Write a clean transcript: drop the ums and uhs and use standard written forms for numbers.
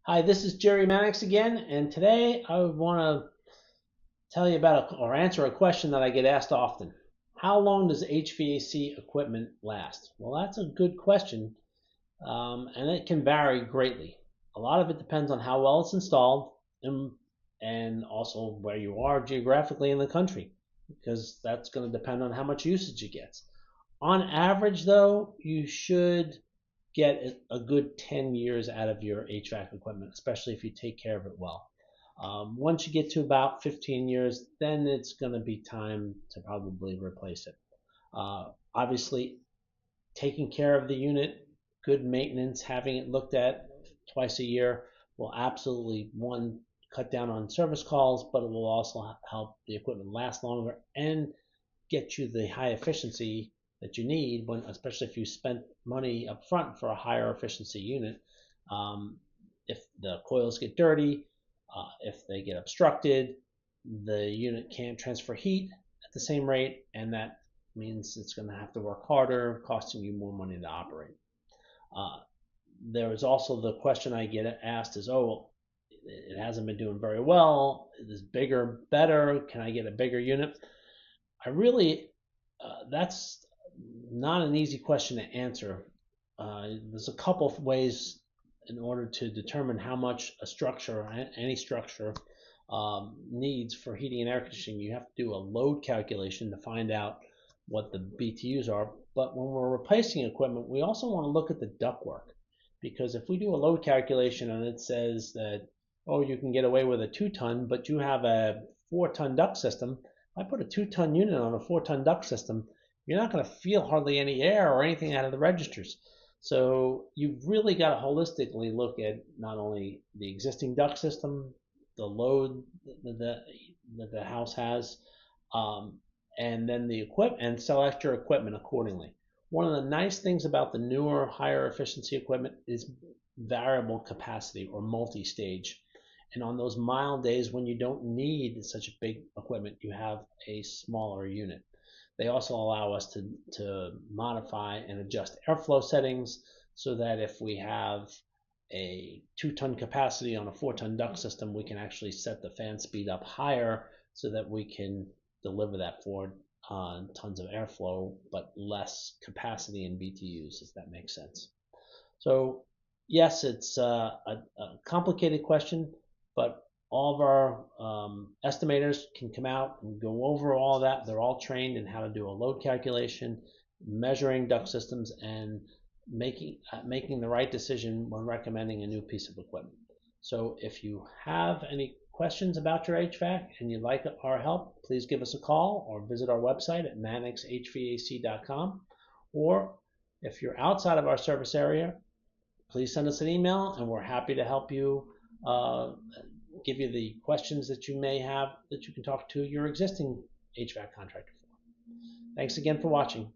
Hi, this is Jerry Mannix again, and today I want to tell you about or answer a question that I get asked often. How long does HVAC equipment last? Well, that's a good question, and it can vary greatly. A lot of it depends on how well it's installed and also where you are geographically in the country, because that's going to depend on how much usage it gets. On average, though, you should get a good 10 years out of your HVAC equipment, especially if you take care of it well. Once you get to about 15 years, then it's going to be time to probably replace it. Obviously, taking care of the unit, good maintenance, having it looked at twice a year will absolutely, one, cut down on service calls, but it will also help the equipment last longer and get you the high efficiency that you need when, especially if you spent money up front for a higher efficiency unit. If the coils get dirty, if they get obstructed, the unit can't transfer heat at the same rate, and that means it's going to have to work harder, costing you more money to operate. Uh, there is also the question I get asked is, oh, it hasn't been doing very well. Is bigger better? Can I get a bigger unit? I really, that's not an easy question to answer. There's a couple of ways in order to determine how much a structure, any structure, needs for heating and air conditioning. You have to do a load calculation to find out what the BTUs are. But when we're replacing equipment, we also want to look at the ductwork, because if we do a load calculation and it says that, oh, you can get away with a 2-ton, but you have a 4-ton duct system, if I put a 2-ton unit on a 4-ton duct system, you're not going to feel hardly any air or anything out of the registers. So you've really got to holistically look at not only the existing duct system, the load that the house has, um, and then the equipment, and select your equipment accordingly. One of the nice things about the newer, higher efficiency equipment is variable capacity or multi-stage. And on those mild days when you don't need such a big equipment, you have a smaller unit. They also allow us to modify and adjust airflow settings so that if we have a 2-ton capacity on a 4-ton duct system, we can actually set the fan speed up higher so that we can deliver that 4 tons of airflow, but less capacity in BTUs, if that makes sense. So yes, it's a complicated question, but all of our estimators can come out and go over all of that. They're all trained in how to do a load calculation, measuring duct systems, and making the right decision when recommending a new piece of equipment. So if you have any questions about your HVAC and you'd like our help, please give us a call or visit our website at mannixhvac.com. Or if you're outside of our service area, please send us an email and we're happy to help you, give you the questions that you may have that you can talk to your existing HVAC contractor for. Thanks again for watching.